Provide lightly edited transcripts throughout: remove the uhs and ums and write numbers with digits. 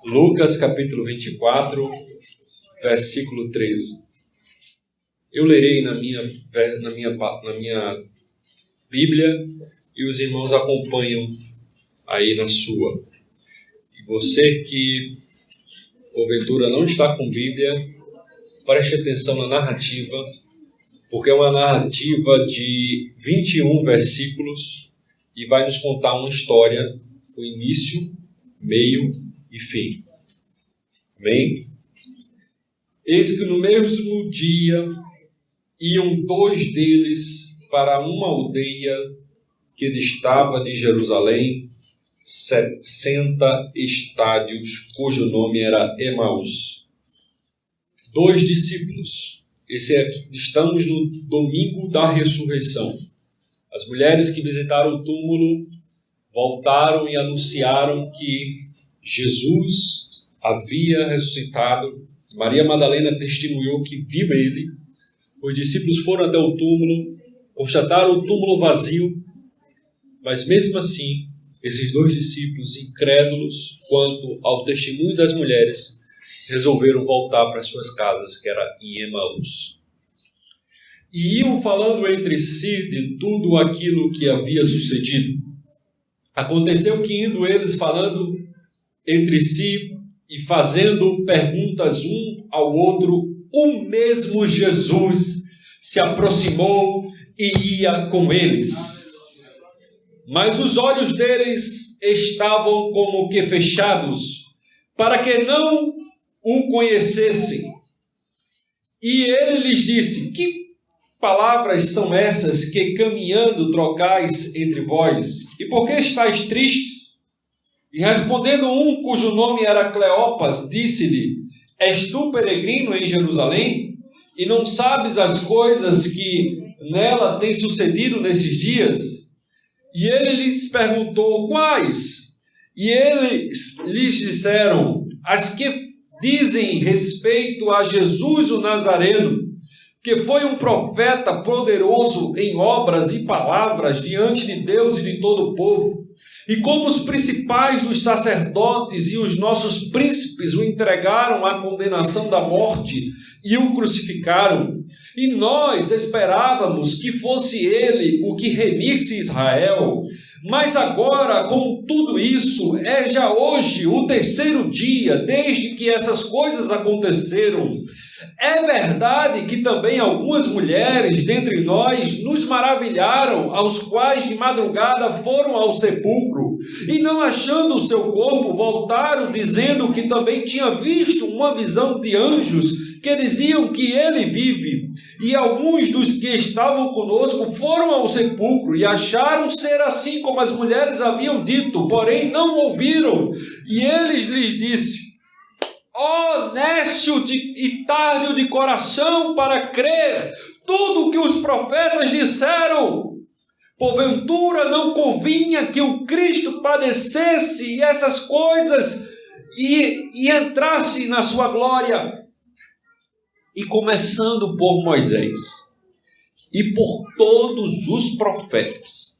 Lucas capítulo 24, versículo 13. Eu lerei na minha Bíblia e os irmãos acompanham aí na sua. E você que, porventura, não está com Bíblia, preste atenção na narrativa, porque é uma narrativa de 21 versículos e vai nos contar uma história, o início, meio e fim. Amém? Eis que no mesmo dia iam dois deles para uma aldeia que distava de Jerusalém 60 estádios, cujo nome era Emaús. Dois discípulos. Estamos no domingo da ressurreição. As mulheres que visitaram o túmulo voltaram e anunciaram que Jesus havia ressuscitado. Maria Madalena testemunhou que viu ele. Os discípulos foram até o túmulo, constataram o túmulo vazio, mas mesmo assim, esses dois discípulos, incrédulos quanto ao testemunho das mulheres, resolveram voltar para suas casas, que era em Emaús. E iam falando entre si de tudo aquilo que havia sucedido. Aconteceu que, indo eles falando entre si e fazendo perguntas um ao outro, o mesmo Jesus se aproximou e ia com eles. Mas os olhos deles estavam como que fechados, para que não o conhecessem. E ele lhes disse: que palavras são essas que caminhando trocais entre vós? E por que estáis tristes? E respondendo um, cujo nome era Cleopas, disse-lhe: és tu peregrino em Jerusalém, e não sabes as coisas que nela têm sucedido nesses dias? E ele lhes perguntou: quais? E eles lhes disseram: as que dizem respeito a Jesus o Nazareno, que foi um profeta poderoso em obras e palavras diante de Deus e de todo o povo. E como os principais dos sacerdotes e os nossos príncipes o entregaram à condenação da morte e o crucificaram, e nós esperávamos que fosse ele o que remisse Israel. Mas agora, com tudo isso, é já hoje o terceiro dia desde que essas coisas aconteceram. É verdade que também algumas mulheres dentre nós nos maravilharam, aos quais de madrugada foram ao sepulcro, e não achando o seu corpo, voltaram dizendo que também tinha visto uma visão de anjos que diziam que ele vive. E alguns dos que estavam conosco foram ao sepulcro e acharam ser assim como as mulheres haviam dito, porém não ouviram. E eles lhes disse: ó nécio e tardio de coração para crer tudo o que os profetas disseram. Porventura não convinha que o Cristo padecesse e essas coisas e entrasse na sua glória? E começando por Moisés e por todos os profetas,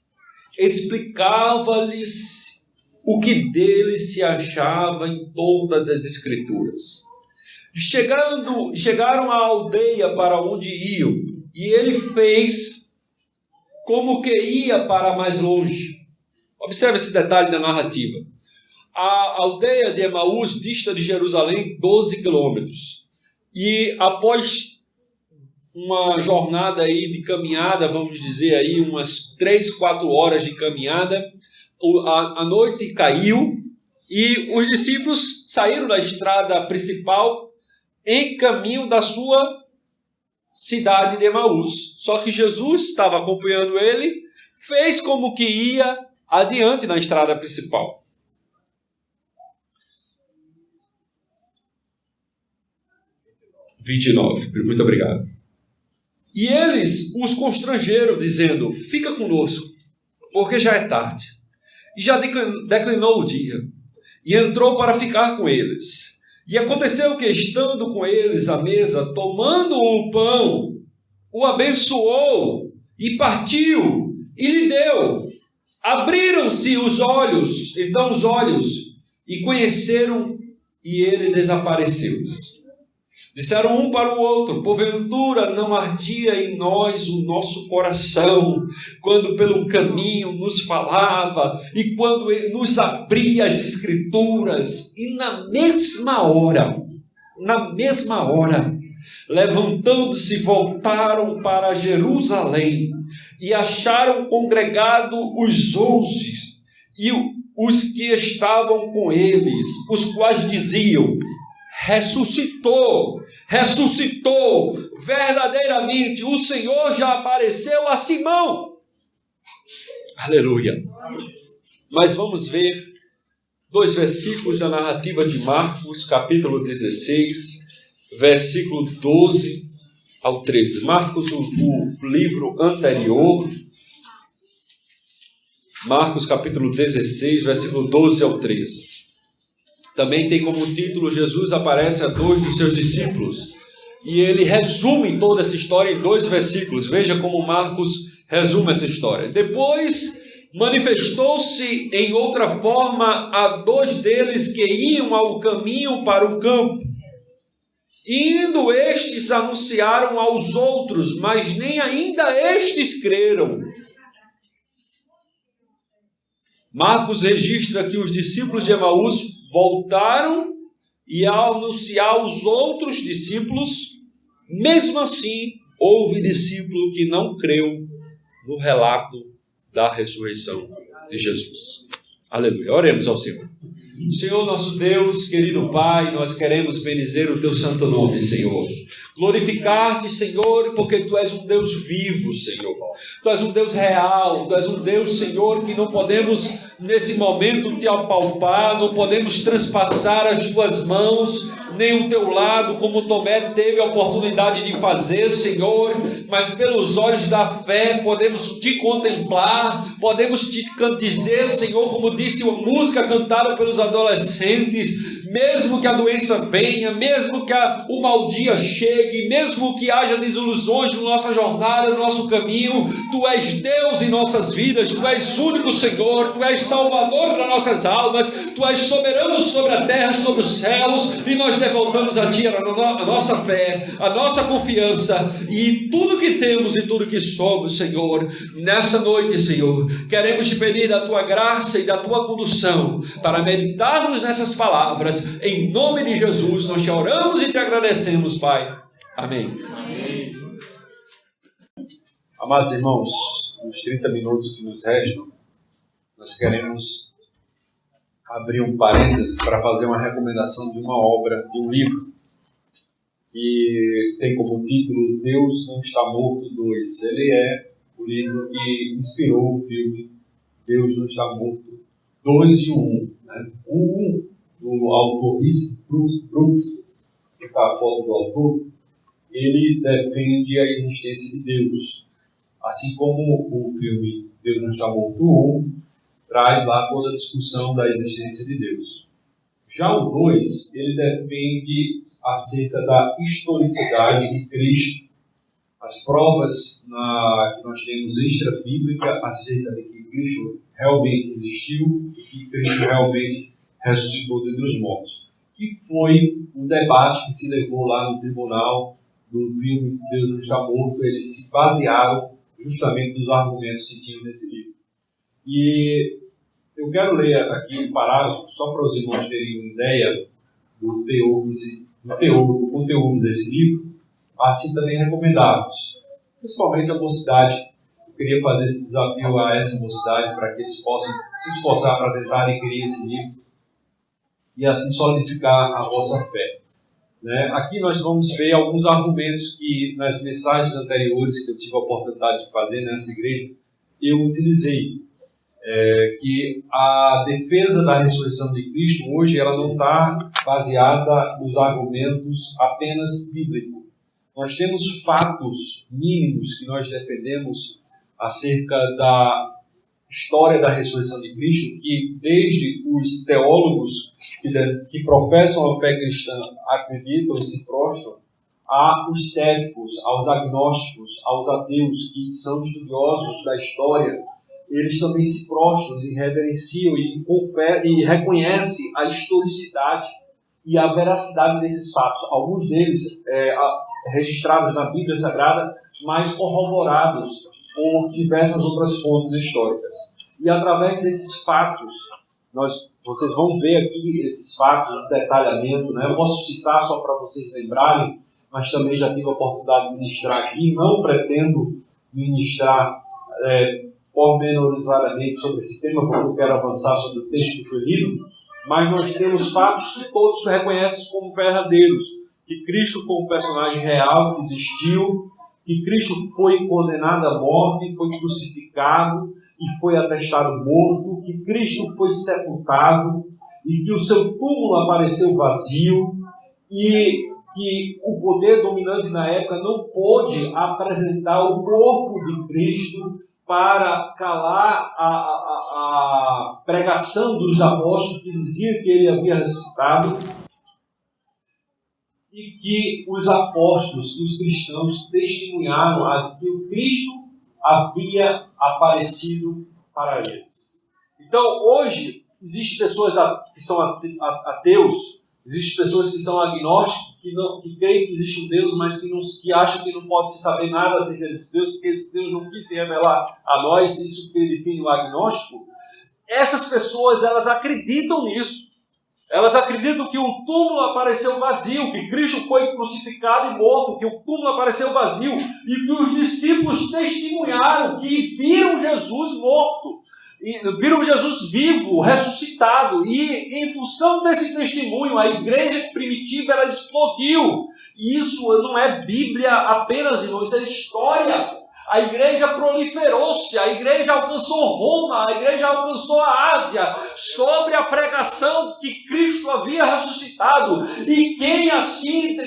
explicava-lhes o que dele se achava em todas as Escrituras. Chegaram à aldeia para onde iam, e ele fez como que ia para mais longe. Observe esse detalhe da narrativa. A aldeia de Emaús dista de Jerusalém 12 quilômetros. E após uma jornada aí de caminhada, vamos dizer aí umas 3, 4 horas de caminhada, a noite caiu e os discípulos saíram da estrada principal em caminho da sua cidade de Emaús. Só que Jesus estava acompanhando ele, fez como que ia adiante na estrada principal. 29, muito obrigado. E eles os constrangeram, dizendo: fica conosco, porque já é tarde. E já declinou o dia. E entrou para ficar com eles. E aconteceu que, estando com eles à mesa, tomando o pão, o abençoou e partiu e lhe deu. Abriram-se os olhos, e conheceram e ele desapareceu-lhes. Disseram um para o outro: porventura não ardia em nós o nosso coração, quando pelo caminho nos falava, e quando ele nos abria as Escrituras, e na mesma hora, levantando-se, voltaram para Jerusalém, e acharam congregado os 11, e os que estavam com eles, os quais diziam: ressuscitou, verdadeiramente, o Senhor já apareceu a Simão. Aleluia. Mas vamos ver 2 versículos da narrativa de Marcos, capítulo 16, versículo 12 ao 13. Marcos, o livro anterior, Marcos capítulo 16, versículo 12 ao 13. Também tem como título: Jesus aparece a 2 dos seus discípulos. E ele resume toda essa história em 2 versículos. Veja como Marcos resume essa história. Depois manifestou-se em outra forma a 2 deles que iam ao caminho para o campo. Indo estes anunciaram aos outros, mas nem ainda estes creram. Marcos registra que os discípulos de Emaús voltaram e ao anunciar aos outros discípulos, mesmo assim, houve discípulo que não creu no relato da ressurreição de Jesus. Aleluia. Oremos ao Senhor. Senhor nosso Deus, querido Pai, nós queremos bendizer o Teu santo nome, Senhor. Glorificar-te, Senhor, porque Tu és um Deus vivo, Senhor. Tu és um Deus real, Tu és um Deus, Senhor, que não podemos nesse momento Te apalpar, não podemos transpassar as Tuas mãos, nem o Teu lado, como Tomé teve a oportunidade de fazer, Senhor, mas pelos olhos da fé podemos Te contemplar, podemos Te dizer, Senhor, como disse a música cantada pelos adolescentes: mesmo que a doença venha, mesmo que o mau dia chegue, mesmo que haja desilusões na nossa jornada, no nosso caminho, Tu és Deus em nossas vidas, Tu és único Senhor, Tu és Salvador das nossas almas, Tu és soberano sobre a terra, sobre os céus, e nós devoltamos a Ti a nossa fé, a nossa confiança, e tudo que temos e tudo que somos, Senhor. Nessa noite, Senhor, queremos Te pedir da Tua graça e da Tua condução, para meditarmos nessas palavras. Em nome de Jesus, nós Te oramos e Te agradecemos, Pai. Amém. Amém. Amados irmãos, nos 30 minutos que nos restam, nós queremos abrir um parêntese para fazer uma recomendação de uma obra, de um livro, que tem como título Deus Não Está Morto 2. Ele é o livro que inspirou o filme Deus Não Está Morto 2 e 1. Né? O 1 do autor Brooks, que está a foto do autor, ele defende a existência de Deus. Assim como o filme Deus Não Está Morto 1 traz lá toda a discussão da existência de Deus. Já o 2, ele defende acerca da historicidade de Cristo. As provas que nós temos extra-bíblica acerca de que Cristo realmente existiu e que Cristo realmente ressuscitou dentre os mortos. Que foi o debate que se levou lá no tribunal do filme Deus Não Está Morto. Eles se basearam justamente nos argumentos que tinham nesse livro. E eu quero ler aqui um parágrafo, só para os irmãos terem uma ideia do teor, do conteúdo desse livro, assim também recomendados, principalmente a mocidade. Eu queria fazer esse desafio a essa mocidade para que eles possam se esforçar para tentar adquirir esse livro e assim solidificar a vossa fé. Né? Aqui nós vamos ver alguns argumentos que nas mensagens anteriores que eu tive a oportunidade de fazer nessa igreja, eu utilizei. Que a defesa da ressurreição de Cristo hoje ela não está baseada nos argumentos apenas bíblicos. Nós temos fatos mínimos que nós defendemos acerca da história da ressurreição de Cristo, que desde os teólogos que professam a fé cristã acreditam e se prostram, a os céticos, aos agnósticos, aos ateus que são estudiosos da história, eles também se prostram e reverenciam e reconhecem a historicidade e a veracidade desses fatos. Alguns deles registrados na Bíblia Sagrada, mas corroborados por diversas outras fontes históricas. E através desses fatos, vocês vão ver aqui esses fatos, o detalhamento, né? Eu posso citar só para vocês lembrarem, mas também já tive a oportunidade de ministrar aqui. Não pretendo ministrar pormenorizadamente sobre esse tema, porque eu quero avançar sobre o texto que foi lido, mas nós temos fatos que todos reconhecem como verdadeiros, que Cristo foi um personagem real que existiu, que Cristo foi condenado à morte, foi crucificado e foi atestado morto, que Cristo foi sepultado e que o seu túmulo apareceu vazio e que o poder dominante na época não pôde apresentar o corpo de Cristo para calar a pregação dos apóstolos que diziam que ele havia ressuscitado, e que os apóstolos e os cristãos testemunharam que o Cristo havia aparecido para eles. Então, hoje, existem pessoas que são ateus, existem pessoas que são agnósticos, que creem que existe um Deus, mas que acham que não pode se saber nada acerca desse Deus, porque esse Deus não quis se revelar a nós, isso que define o agnóstico. Essas pessoas, elas acreditam nisso. Elas acreditam que o túmulo apareceu vazio, que Cristo foi crucificado e morto, que o túmulo apareceu vazio, e que os discípulos testemunharam que viram Jesus morto, e viram Jesus vivo, ressuscitado, e em função desse testemunho, a igreja primitiva ela explodiu. E isso não é Bíblia apenas, irmãos, isso é história. A igreja proliferou-se, a igreja alcançou Roma, a igreja alcançou a Ásia, sobre a pregação que Cristo havia ressuscitado. E quem assim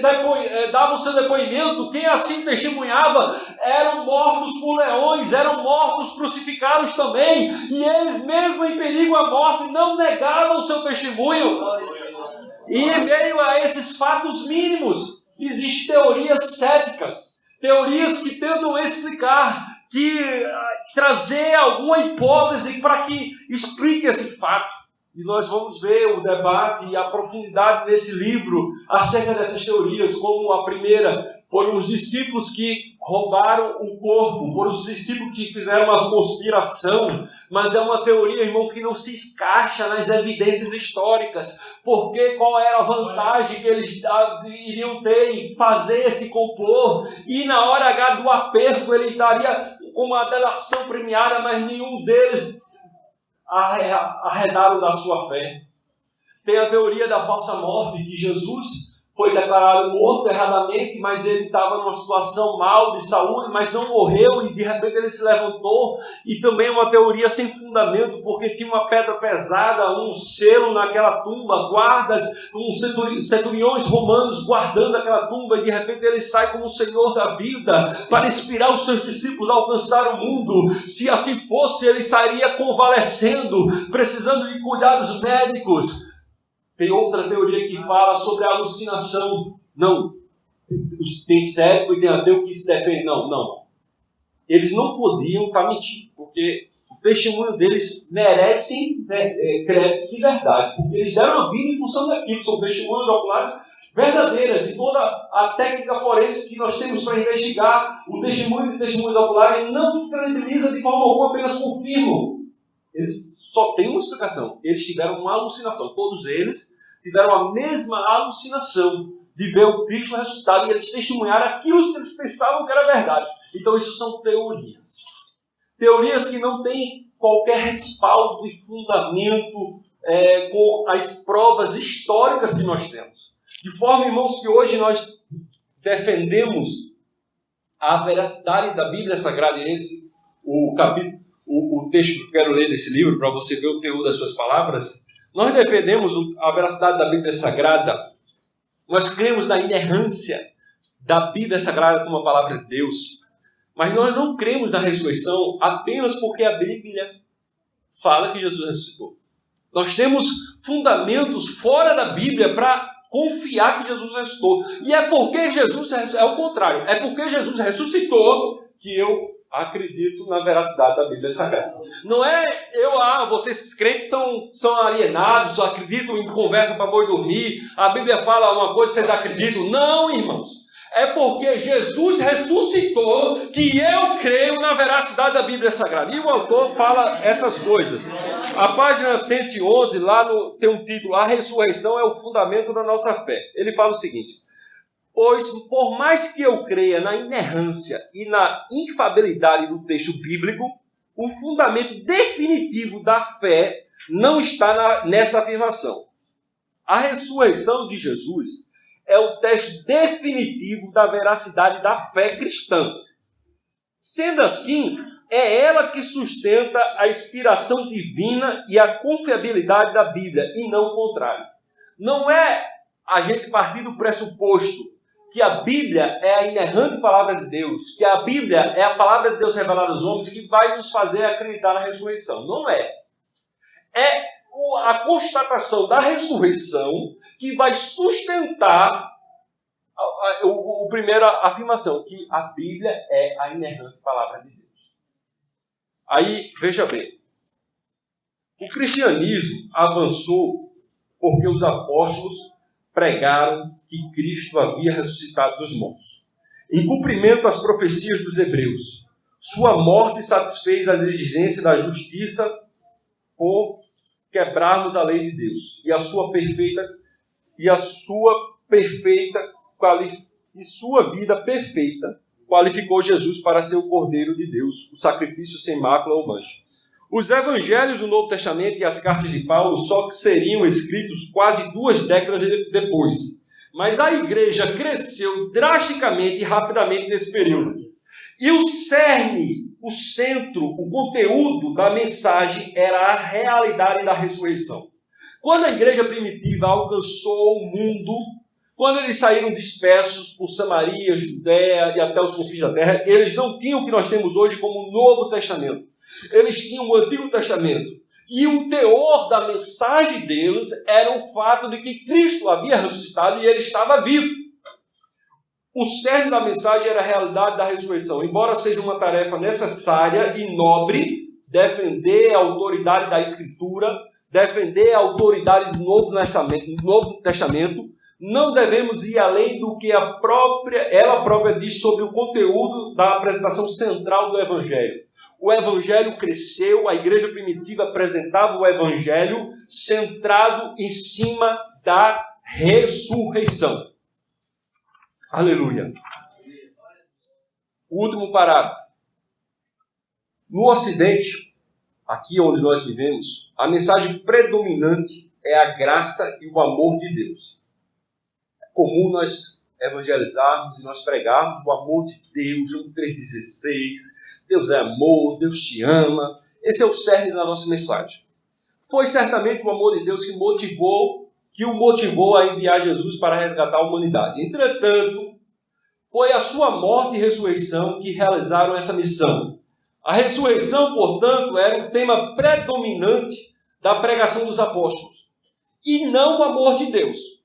dava o seu depoimento, quem assim testemunhava, eram mortos por leões, eram mortos crucificados também. E eles, mesmo em perigo à morte, não negavam o seu testemunho. E em meio a esses fatos mínimos, existem teorias céticas. Teorias que tentam explicar, trazer alguma hipótese para que explique esse fato. E nós vamos ver o debate e a profundidade desse livro acerca dessas teorias, como a primeira foram os discípulos que roubaram o corpo, foram os discípulos que fizeram uma conspiração, mas é uma teoria, irmão, que não se encaixa nas evidências históricas, porque qual era a vantagem que eles iriam ter em fazer esse complô, e na hora H do aperto eles dariam uma delação premiada, mas nenhum deles arredaram da sua fé. Tem a teoria da falsa morte, que Jesus foi declarado morto erradamente, mas ele estava numa situação mal de saúde, mas não morreu e de repente ele se levantou. E também uma teoria sem fundamento, porque tinha uma pedra pesada, um selo naquela tumba, guardas, centuriões romanos guardando aquela tumba, e de repente ele sai como o Senhor da vida para inspirar os seus discípulos a alcançar o mundo. Se assim fosse, ele sairia convalescendo, precisando de cuidados médicos. Tem outra teoria que fala sobre a alucinação. Não. Tem cético e tem ateu que se defende. Não. Eles não podiam estar mentindo, porque o testemunho deles merece crédito de verdade, porque eles deram a vida em função daquilo. São testemunhos oculares verdadeiras, e toda a técnica forense que nós temos para investigar o testemunho de testemunhos oculares não descredibiliza de forma alguma, apenas confirma. Eles só têm uma explicação. Eles tiveram uma alucinação. Todos eles tiveram a mesma alucinação de ver o Cristo ressuscitado, e eles testemunharam aquilo que eles pensavam que era verdade. Então isso são teorias. Teorias que não têm qualquer respaldo de fundamento com as provas históricas que nós temos. De forma, irmãos, que hoje nós defendemos a veracidade da Bíblia Sagrada. E esse, o texto que eu quero ler desse livro, para você ver o teor das suas palavras, nós defendemos a veracidade da Bíblia Sagrada. Nós cremos na inerrância da Bíblia Sagrada como a palavra de Deus, mas nós não cremos na ressurreição apenas porque a Bíblia fala que Jesus ressuscitou. Nós temos fundamentos fora da Bíblia para confiar que Jesus ressuscitou. E é porque Jesus é o contrário. É porque Jesus ressuscitou que eu acredito na veracidade da Bíblia Sagrada. Não é vocês crentes são alienados, só acreditam em conversa para boi dormir, a Bíblia fala uma coisa e vocês acreditam. Não, irmãos. É porque Jesus ressuscitou que eu creio na veracidade da Bíblia Sagrada. E o autor fala essas coisas. A página 111, tem um título, A Ressurreição é o Fundamento da Nossa Fé. Ele fala o seguinte: pois, por mais que eu creia na inerrância e na infalibilidade do texto bíblico, o fundamento definitivo da fé não está nessa afirmação. A ressurreição de Jesus é o teste definitivo da veracidade da fé cristã. Sendo assim, é ela que sustenta a inspiração divina e a confiabilidade da Bíblia, e não o contrário. Não é a gente partir do pressuposto que a Bíblia é a inerrante palavra de Deus, que a Bíblia é a palavra de Deus revelada aos homens, que vai nos fazer acreditar na ressurreição. Não é. É a constatação da ressurreição que vai sustentar a primeira afirmação, que a Bíblia é a inerrante palavra de Deus. Aí, veja bem, o cristianismo avançou porque os apóstolos pregaram que Cristo havia ressuscitado dos mortos. Em cumprimento às profecias dos hebreus, sua morte satisfez as exigências da justiça por quebrarmos a lei de Deus, e sua vida perfeita qualificou Jesus para ser o Cordeiro de Deus, o sacrifício sem mácula ou mancha. Os evangelhos do Novo Testamento e as cartas de Paulo só seriam escritos quase 2 décadas depois. Mas a igreja cresceu drasticamente e rapidamente nesse período. E o cerne, o centro, o conteúdo da mensagem era a realidade da ressurreição. Quando a igreja primitiva alcançou o mundo, quando eles saíram dispersos por Samaria, Judéia e até os confins da terra, eles não tinham o que nós temos hoje como o Novo Testamento. Eles tinham o Antigo Testamento. E o teor da mensagem deles era o fato de que Cristo havia ressuscitado e ele estava vivo. O cerne da mensagem era a realidade da ressurreição. Embora seja uma tarefa necessária e nobre, defender a autoridade da Escritura, defender a autoridade do Novo Testamento, não devemos ir além do que ela própria diz sobre o conteúdo da apresentação central do Evangelho. O Evangelho cresceu, a igreja primitiva apresentava o Evangelho centrado em cima da ressurreição. Aleluia. O último parágrafo. No Ocidente, aqui onde nós vivemos, a mensagem predominante é a graça e o amor de Deus. É comum nós evangelizarmos e nós pregarmos o amor de Deus, João 3,16, Deus é amor, Deus te ama. Esse é o cerne da nossa mensagem. Foi certamente o amor de Deus que o motivou a enviar Jesus para resgatar a humanidade. Entretanto, foi a sua morte e ressurreição que realizaram essa missão. A ressurreição, portanto, era o tema predominante da pregação dos apóstolos, e não o amor de Deus.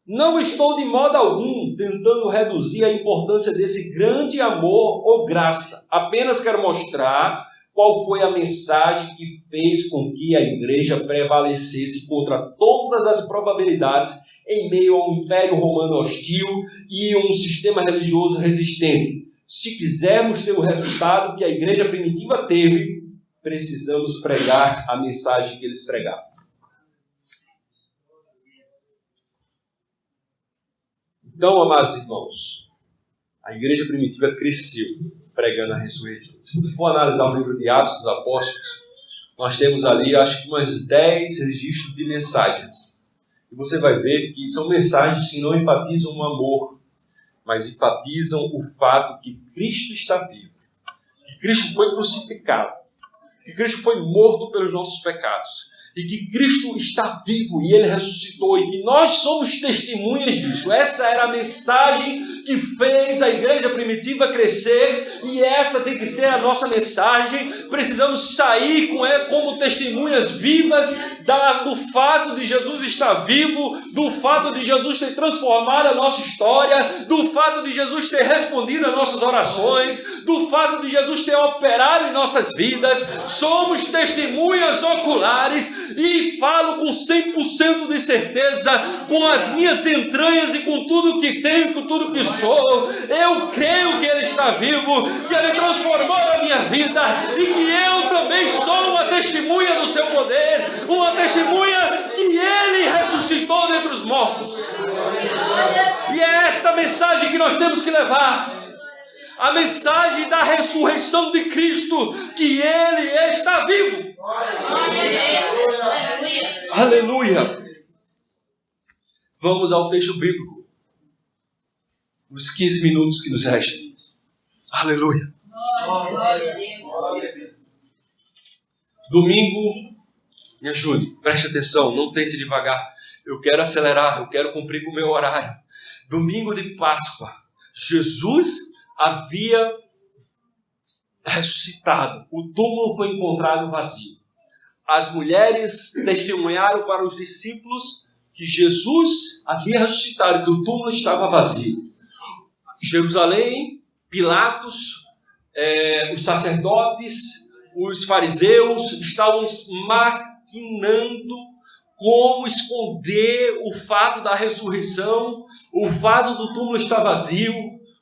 Não estou de modo algum tentando reduzir a importância desse grande amor ou graça. Apenas quero mostrar qual foi a mensagem que fez com que a igreja prevalecesse contra todas as probabilidades em meio a um império romano hostil e um sistema religioso resistente. Se quisermos ter o resultado que a igreja primitiva teve, precisamos pregar a mensagem que eles pregavam. Então, amados irmãos, a igreja primitiva cresceu pregando a ressurreição. Se você for analisar o livro de Atos dos Apóstolos, nós temos ali, acho que umas 10 registros de mensagens. E você vai ver que são mensagens que não enfatizam o amor, mas enfatizam o fato que Cristo está vivo, que Cristo foi crucificado, que Cristo foi morto pelos nossos pecados, e que Cristo está vivo e Ele ressuscitou, e que nós somos testemunhas disso. Essa era a mensagem que fez a igreja primitiva crescer, e essa tem que ser a nossa mensagem. Precisamos sair como testemunhas vivas do fato de Jesus estar vivo, do fato de Jesus ter transformado a nossa história, do fato de Jesus ter respondido às nossas orações, do fato de Jesus ter operado em nossas vidas. Somos testemunhas oculares, e falo com 100% de certeza, com as minhas entranhas e com tudo que tenho, com tudo que sou. Eu creio que Ele está vivo, que Ele transformou a minha vida, e que eu também sou uma testemunha do seu poder, uma testemunha que Ele ressuscitou dentre os mortos. E é esta mensagem que nós temos que levar. A mensagem da ressurreição de Cristo, que Ele está vivo. Aleluia. Vamos ao texto bíblico. Os 15 minutos que nos restam. Aleluia. Domingo, me ajude, preste atenção, não tente devagar. Eu quero acelerar, eu quero cumprir com o meu horário. Domingo de Páscoa, Jesus havia ressuscitado. O túmulo foi encontrado vazio. As mulheres testemunharam para os discípulos que Jesus havia ressuscitado, que o túmulo estava vazio. Jerusalém, Pilatos, os sacerdotes, os fariseus estavam maquinando como esconder o fato da ressurreição, o fato do túmulo estar vazio.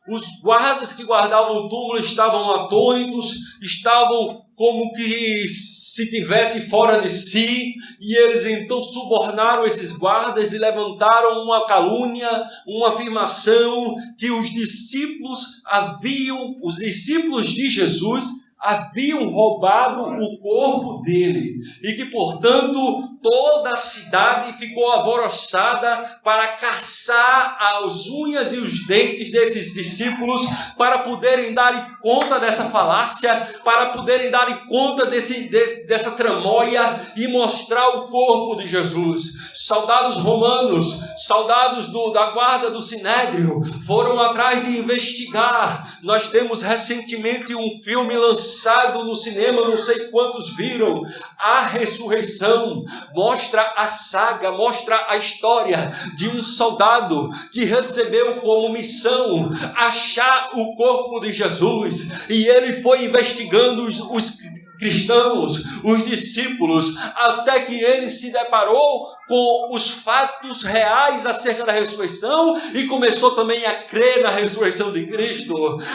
Os guardas que guardavam o túmulo estavam atônitos, estavam como que se tivessem fora de si, e eles então subornaram esses guardas e levantaram uma calúnia, uma afirmação que os discípulos de Jesus haviam roubado o corpo dele, e que, portanto, toda a cidade ficou alvoroçada para caçar as unhas e os dentes desses discípulos, para poderem dar conta dessa falácia, para poderem dar conta dessa tramóia e mostrar o corpo de Jesus. Soldados romanos, soldados da guarda do Sinédrio, foram atrás de investigar. Nós temos recentemente um filme lançado no cinema, não sei quantos viram, A Ressurreição. Mostra a saga, mostra a história de um soldado que recebeu como missão achar o corpo de Jesus, e ele foi investigando os cristãos, os discípulos, até que ele se deparou com os fatos reais acerca da ressurreição e começou também a crer na ressurreição de Cristo.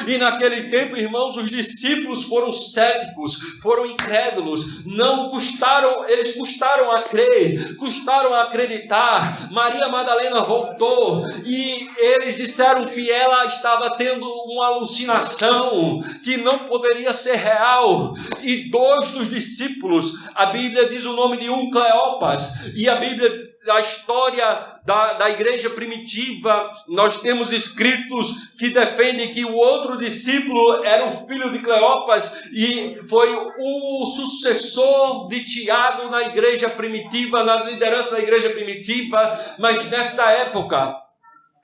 E naquele tempo, irmãos, os discípulos foram céticos, foram incrédulos, eles custaram a crer, custaram a acreditar. Maria Madalena voltou e eles disseram que ela estava tendo uma alucinação, que não poderia ser real. E 2 dos discípulos, a Bíblia diz o nome de um, Cleopas, e a história da igreja primitiva, nós temos escritos que defendem que o outro discípulo era o filho de Cleopas e foi o sucessor de Tiago na igreja primitiva, na liderança da igreja primitiva. Mas nessa época,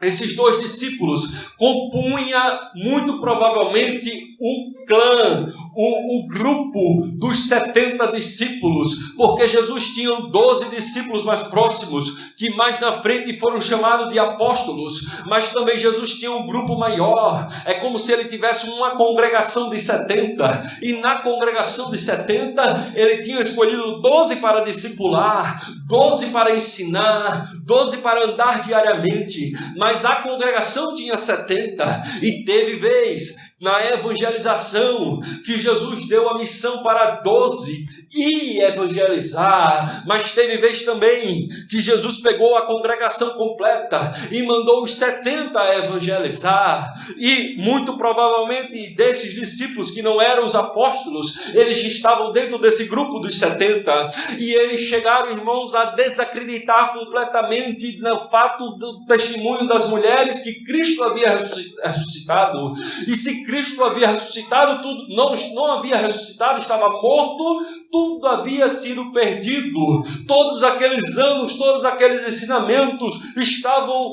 esses 2 discípulos compunha muito provavelmente o clã, o grupo dos 70 discípulos, porque Jesus tinha 12 discípulos mais próximos, que mais na frente foram chamados de apóstolos, mas também Jesus tinha um grupo maior. É como se ele tivesse uma congregação de 70, e na congregação de 70, ele tinha escolhido 12 para discipular, 12 para ensinar, 12 para andar diariamente, mas a congregação tinha 70, e teve vez na evangelização que Jesus deu a missão para 12 e evangelizar, mas teve vez também que Jesus pegou a congregação completa e mandou os 70 a evangelizar, e muito provavelmente desses discípulos que não eram os apóstolos, eles estavam dentro desse grupo dos 70, e eles chegaram, irmãos, a desacreditar completamente no fato do testemunho das mulheres que Cristo havia ressuscitado. E se Cristo havia ressuscitado, tudo não havia ressuscitado, estava morto, tudo havia sido perdido. Todos aqueles anos, todos aqueles ensinamentos estavam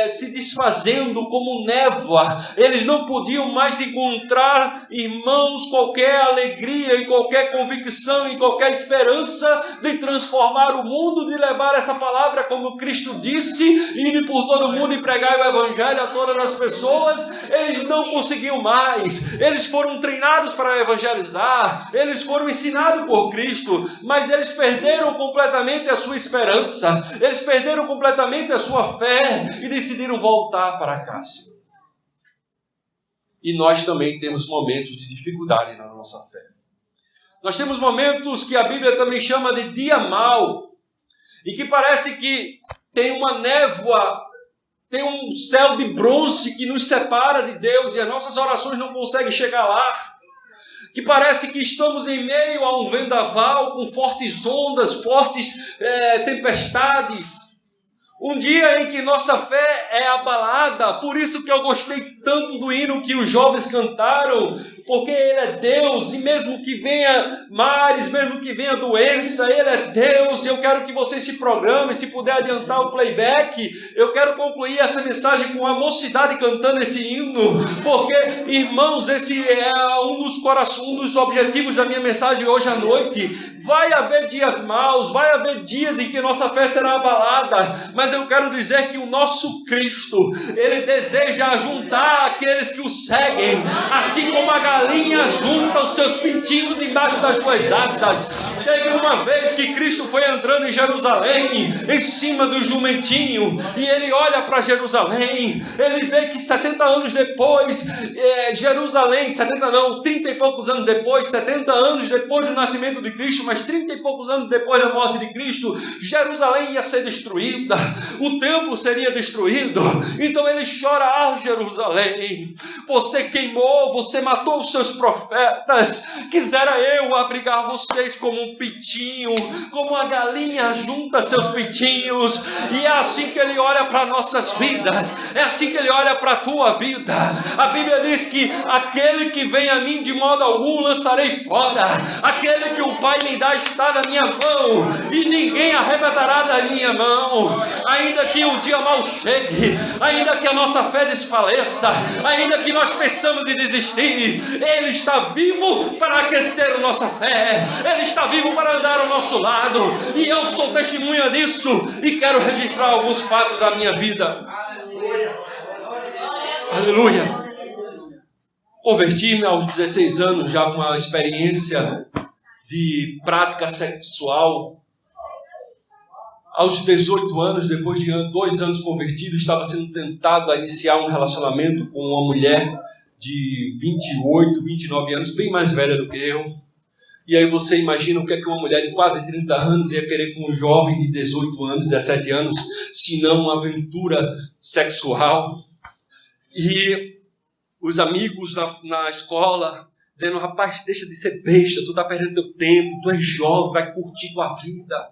se desfazendo como névoa. Eles não podiam mais encontrar, irmãos, qualquer alegria e qualquer convicção e qualquer esperança de transformar o mundo, de levar essa palavra como Cristo disse, indo por todo o mundo e pregar o Evangelho a todas as pessoas. Eles não conseguiam mais. Eles foram treinados para evangelizar, eles foram ensinados por Cristo, mas eles perderam completamente a sua esperança, eles perderam completamente a sua fé e decidiram voltar para casa. E nós também temos momentos de dificuldade na nossa fé. Nós temos momentos que a Bíblia também chama de dia mau, e que parece que tem uma névoa, tem um céu de bronze que nos separa de Deus e as nossas orações não conseguem chegar lá. Que parece que estamos em meio a um vendaval com fortes ondas, fortes tempestades. Um dia em que nossa fé é abalada. Por isso que eu gostei tanto do hino que os jovens cantaram, porque Ele é Deus, e mesmo que venha mares, mesmo que venha doença, Ele é Deus. E eu quero que vocês se programem, se puder adiantar o playback. Eu quero concluir essa mensagem com a mocidade cantando esse hino, porque, irmãos, esse é um dos objetivos da minha mensagem hoje à noite. Vai haver dias maus, vai haver dias em que nossa fé será abalada, mas eu quero dizer que o nosso Cristo, Ele deseja ajuntar aqueles que o seguem, assim como a galinha junta os seus pintinhos embaixo das suas asas. Teve uma vez que Cristo foi entrando em Jerusalém, em cima do jumentinho, e Ele olha para Jerusalém, Ele vê que 70 anos depois, 30 e poucos anos depois, 70 anos depois do nascimento de Cristo, mas 30 e poucos anos depois da morte de Cristo, Jerusalém ia ser destruída, o templo seria destruído. Então Ele chora: ah, Jerusalém, você queimou, você matou os seus profetas, quisera eu abrigar vocês como um pintinho, como a galinha junta seus pintinhos. E é assim que Ele olha para nossas vidas, é assim que Ele olha para a tua vida. A Bíblia diz que aquele que vem a mim de modo algum lançarei fora, aquele que o Pai me dá está na minha mão, e ninguém arrebatará da minha mão. Ainda que o dia mal chegue, ainda que a nossa fé desfaleça, ainda que nós pensamos em desistir, Ele está vivo para aquecer a nossa fé, Ele está vivo para andar ao nosso lado, e eu sou testemunha disso, e quero registrar alguns fatos da minha vida. Aleluia! Converti-me aos 16 anos, já com uma experiência de prática sexual. Aos 18 anos, depois de 2 anos convertido, estava sendo tentado a iniciar um relacionamento com uma mulher de 28, 29 anos, bem mais velha do que eu. E aí você imagina o que é que uma mulher de quase 30 anos ia querer com um jovem de 18 anos, 17 anos, se não uma aventura sexual. E os amigos na escola dizendo: rapaz, deixa de ser besta, tu está perdendo teu tempo, tu és jovem, vai curtir tua vida.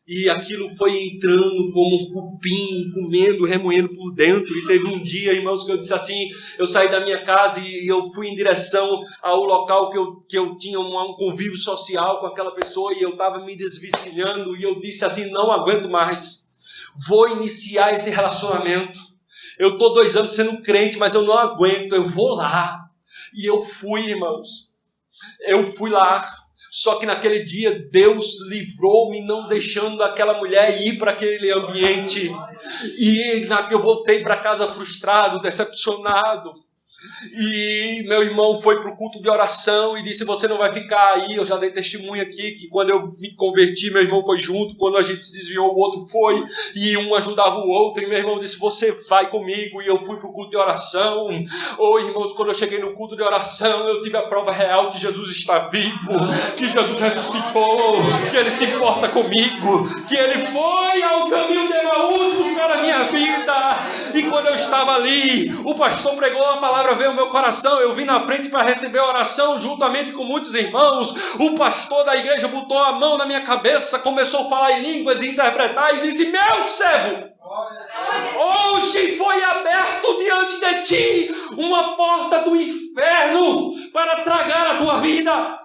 E aquilo foi entrando como um cupim, comendo, remoendo por dentro. E teve um dia, irmãos, que eu disse assim, eu saí da minha casa e eu fui em direção ao local que eu tinha um convívio social com aquela pessoa, e eu estava me desvencilhando, e eu disse assim: não aguento mais, vou iniciar esse relacionamento. Eu estou 2 anos sendo crente, mas eu não aguento, eu vou lá. E eu fui, irmãos, eu fui lá. Só que naquele dia Deus livrou-me, não deixando aquela mulher ir para aquele ambiente. E eu voltei para casa frustrado, decepcionado. E meu irmão foi para o culto de oração e disse: você não vai ficar aí. Eu já dei testemunho aqui que quando eu me converti, meu irmão foi junto. Quando a gente se desviou, o outro foi, e um ajudava o outro. E meu irmão disse: você vai comigo. E eu fui para o culto de oração. Oh, irmãos, quando eu cheguei no culto de oração, eu tive a prova real que Jesus está vivo, que Jesus ressuscitou, que Ele se importa comigo, que Ele foi ao caminho de Emaús buscar a minha vida. E quando eu estava ali, o pastor pregou a palavra, veio ao meu coração. Eu vim na frente para receber a oração juntamente com muitos irmãos. O pastor da igreja botou a mão na minha cabeça, começou a falar em línguas e interpretar, e disse: meu servo, hoje foi aberto diante diante de ti uma porta do inferno para tragar a tua vida.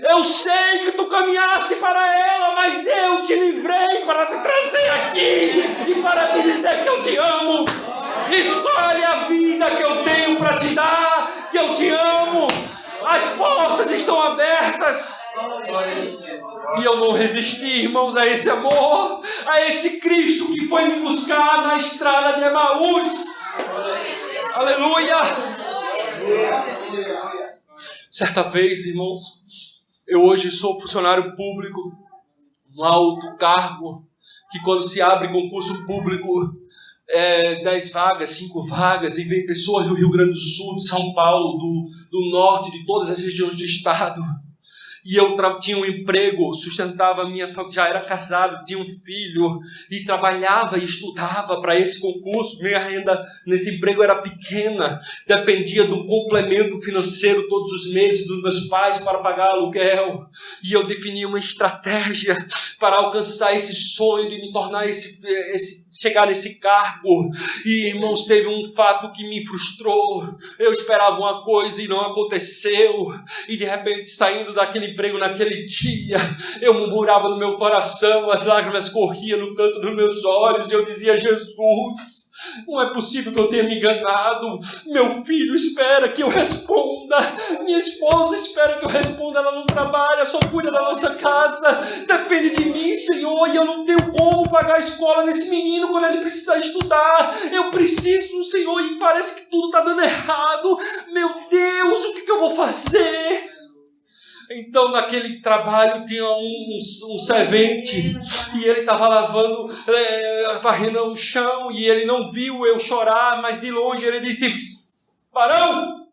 Eu sei que tu caminhasse para ela, mas eu te livrei para te trazer aqui e para te dizer que eu te amo. Escolhe a vida que eu tenho para te dar, que eu te amo. As portas estão abertas. E eu não resisti, irmãos, a esse amor, a esse Cristo que foi me buscar na estrada de Emaús. Aleluia! Certa vez, irmãos, eu hoje sou funcionário público, um alto cargo, que quando se abre concurso público, 10 vagas, 5 vagas, e vem pessoas do Rio Grande do Sul, de São Paulo, do norte, de todas as regiões do estado. E eu tinha um emprego, sustentava a minha família, já era casado, tinha um filho, e trabalhava e estudava para esse concurso. Minha renda nesse emprego era pequena, dependia do complemento financeiro todos os meses dos meus pais para pagar aluguel. E eu defini uma estratégia para alcançar esse sonho de me tornar chegar nesse cargo. E, irmãos, teve um fato que me frustrou. Eu esperava uma coisa e não aconteceu. E de repente, saindo daquele emprego naquele dia, eu murmurava no meu coração, as lágrimas corriam no canto dos meus olhos, e eu dizia: Jesus, não é possível que eu tenha me enganado. Meu filho espera que eu responda, minha esposa espera que eu responda, ela não trabalha, só cuida da nossa casa, depende de mim, Senhor, e eu não tenho como pagar a escola desse menino quando ele precisa estudar. Eu preciso, Senhor, e parece que tudo está dando errado. Meu Deus, o que eu vou fazer? Então, naquele trabalho tinha um servente, e ele estava lavando, varrendo o chão, e ele não viu eu chorar, mas de longe ele disse: varão,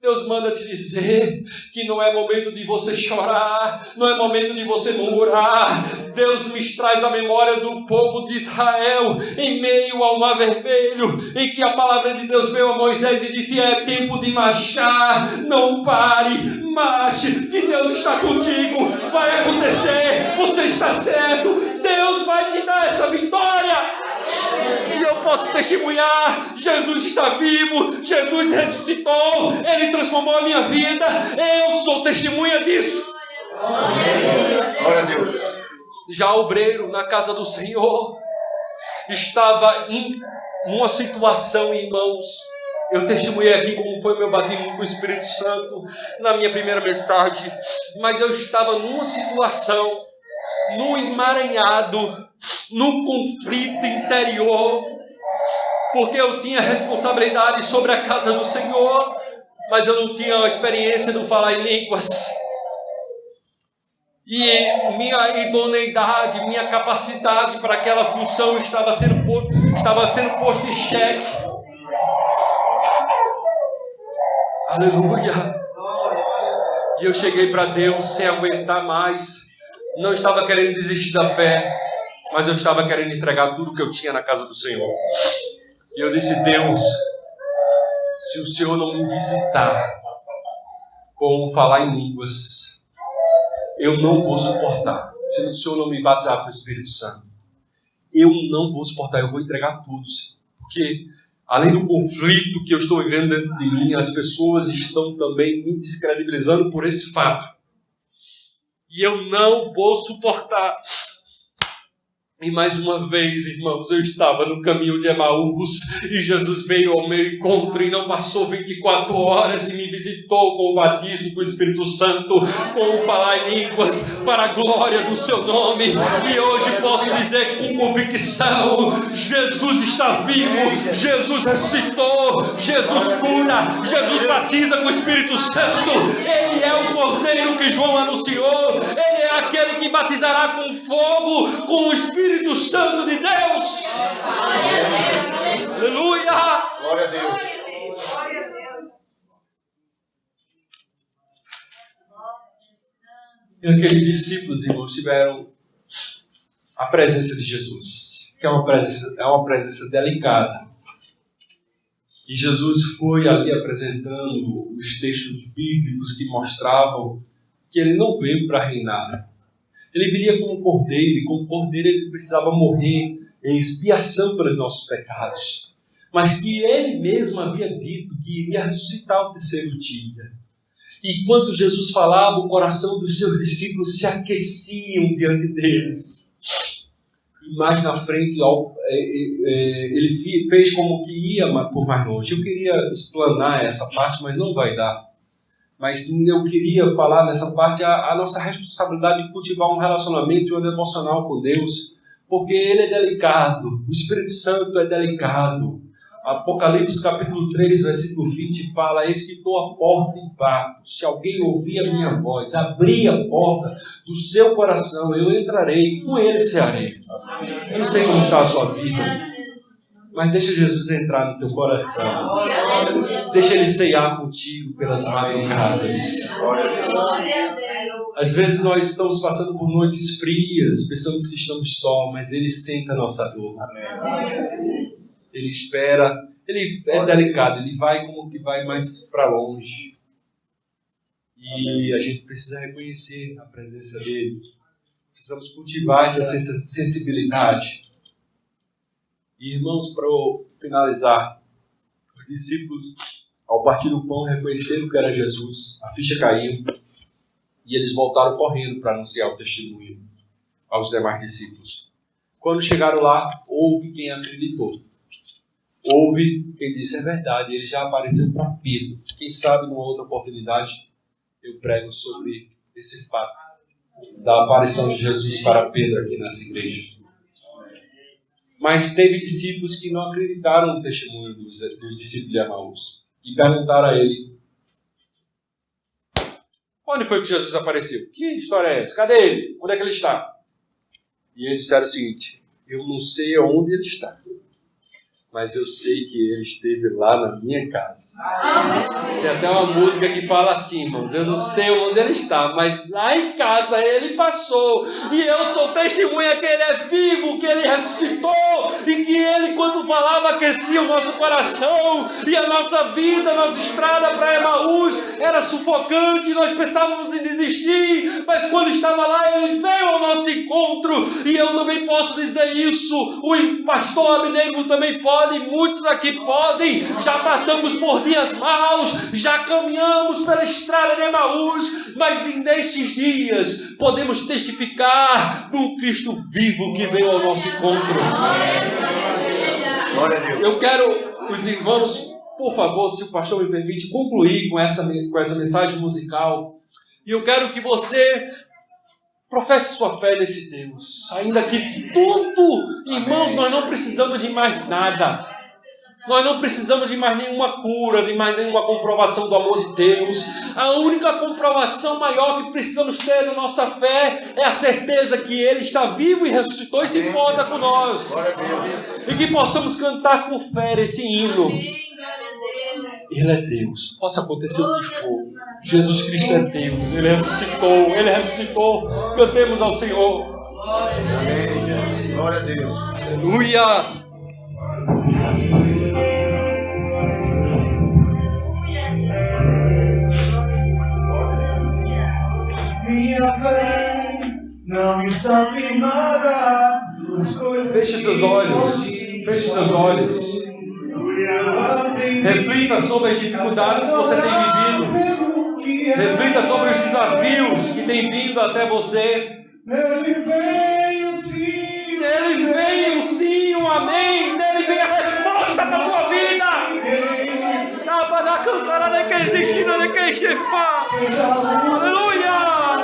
Deus manda te dizer que não é momento de você chorar, não é momento de você murmurar. Deus me traz a memória do povo de Israel em meio ao Mar Vermelho, em que a palavra de Deus veio a Moisés e disse: é tempo de marchar, não pare, marche, que Deus está contigo, vai acontecer, você está certo, Deus vai te dar essa vitória. E eu posso testemunhar: Jesus está vivo, Jesus ressuscitou, Ele transformou a minha vida, eu sou testemunha disso. Glória a Deus. Já obreiro na casa do Senhor, estava em uma situação, irmãos, eu testemunhei aqui como foi meu batismo com o Espírito Santo na minha primeira mensagem, mas eu estava numa situação, num emaranhado, num conflito interior, porque eu tinha responsabilidade sobre a casa do Senhor, mas eu não tinha a experiência de falar em línguas. E minha idoneidade, minha capacidade para aquela função estava sendo posta em xeque. Aleluia! E eu cheguei para Deus sem aguentar mais. Não estava querendo desistir da fé, mas eu estava querendo entregar tudo que eu tinha na casa do Senhor. E eu disse: Deus, se o Senhor não me visitar com falar em línguas, eu não vou suportar. Se o Senhor não me batizar com o Espírito Santo, eu não vou suportar, eu vou entregar tudo. Porque, além do conflito que eu estou vivendo dentro de mim, as pessoas estão também me descredibilizando por esse fato. E eu não vou suportar. E mais uma vez, irmãos, eu estava no caminho de Emaús e Jesus veio ao meu encontro e não passou 24 horas e me visitou com o batismo com o Espírito Santo, com o falar em línguas para a glória do seu nome. E hoje posso dizer com convicção: Jesus está vivo, Jesus ressuscitou, Jesus cura, Jesus batiza com o Espírito Santo. Ele é o Cordeiro que João anunciou, Ele é aquele que batizará com fogo, com o Espírito Santo de Deus. Aleluia! Glória a Deus. E aqueles discípulos, irmãos, tiveram a presença de Jesus, que é uma presença delicada. E Jesus foi ali apresentando os textos bíblicos que mostravam que ele não veio para reinar. Ele viria como cordeiro, e como cordeiro ele precisava morrer em expiação pelos nossos pecados. mas que ele mesmo havia dito que iria ressuscitar ao terceiro dia. E enquanto Jesus falava, o coração dos seus discípulos se aqueciam diante deles. E mais na frente, ele fez como que ia por mais longe. Eu queria explanar essa parte, mas não vai dar. Mas eu queria falar nessa parte a nossa responsabilidade de cultivar um relacionamento e um devocional com Deus, porque Ele é delicado, o Espírito Santo é delicado. Apocalipse capítulo 3, versículo 20 fala: eis que estou à porta e bato. Se alguém ouvir a minha voz, abrir a porta do seu coração, eu entrarei, com ele cearei. Eu não sei como está a sua vida, mas deixa Jesus entrar no teu coração. Deixa Ele ceiar contigo pelas madrugadas. Às vezes nós estamos passando por noites frias, pensamos que estamos só, mas Ele senta a nossa dor. Ele espera, Ele é delicado, Ele vai como que vai mais para longe. E a gente precisa reconhecer a presença dEle. Precisamos cultivar essa sensibilidade. E, irmãos, para finalizar, os discípulos, ao partir do pão, reconheceram que era Jesus, a ficha caiu, e eles voltaram correndo para anunciar o testemunho aos demais discípulos. Quando chegaram lá, houve quem acreditou. Houve quem disse: é verdade, ele já apareceu para Pedro. Quem sabe, numa outra oportunidade, eu prego sobre esse fato da aparição de Jesus para Pedro aqui nessa igreja. Mas teve discípulos que não acreditaram no testemunho dos discípulos de Emaús e perguntaram a ele: onde foi que Jesus apareceu? Que história é essa? Cadê ele? Onde é que ele está? E eles disseram o seguinte: eu não sei onde ele está, mas eu sei que ele esteve lá na minha casa. Tem até uma música que fala assim, irmãos: eu não sei onde ele está, mas lá em casa ele passou. E eu sou testemunha que ele é vivo, que ele ressuscitou, e que ele, quando falava, aquecia o nosso coração. E a nossa vida, a nossa estrada para Emaús era sufocante, nós pensávamos em desistir, mas quando estava lá, ele veio ao nosso encontro. E eu também posso dizer isso, o pastor Abnego também pode, muitos aqui podem. Já passamos por dias maus, já caminhamos pela estrada de Emaús, mas nesses dias podemos testificar do Cristo vivo que veio ao nosso encontro. Eu quero, os irmãos, por favor, se o pastor me permite, concluir com essa mensagem musical. E eu quero que você professe sua fé nesse Deus. Ainda que tudo, irmãos, nós não precisamos de mais nada. Nós não precisamos de mais nenhuma cura, de mais nenhuma comprovação do amor de Deus. A única comprovação maior que precisamos ter na nossa fé é a certeza que Ele está vivo e ressuscitou e se importa com nós. E que possamos cantar com fé esse hino. Ele é Deus. Possa acontecer o que for. Jesus Cristo é Deus. Ele ressuscitou. Ele ressuscitou. Cantemos ao Senhor. Glória a Deus. Aleluia. Minha fé não está firmada nas coisas. Feche seus olhos. Feche seus olhos. Reflita sobre as dificuldades que você tem vivido. Reflita sobre os desafios que têm vindo até você. Ele veio sim. Ele veio sim, um amém. Dele vem a resposta para a tua vida. Aleluia.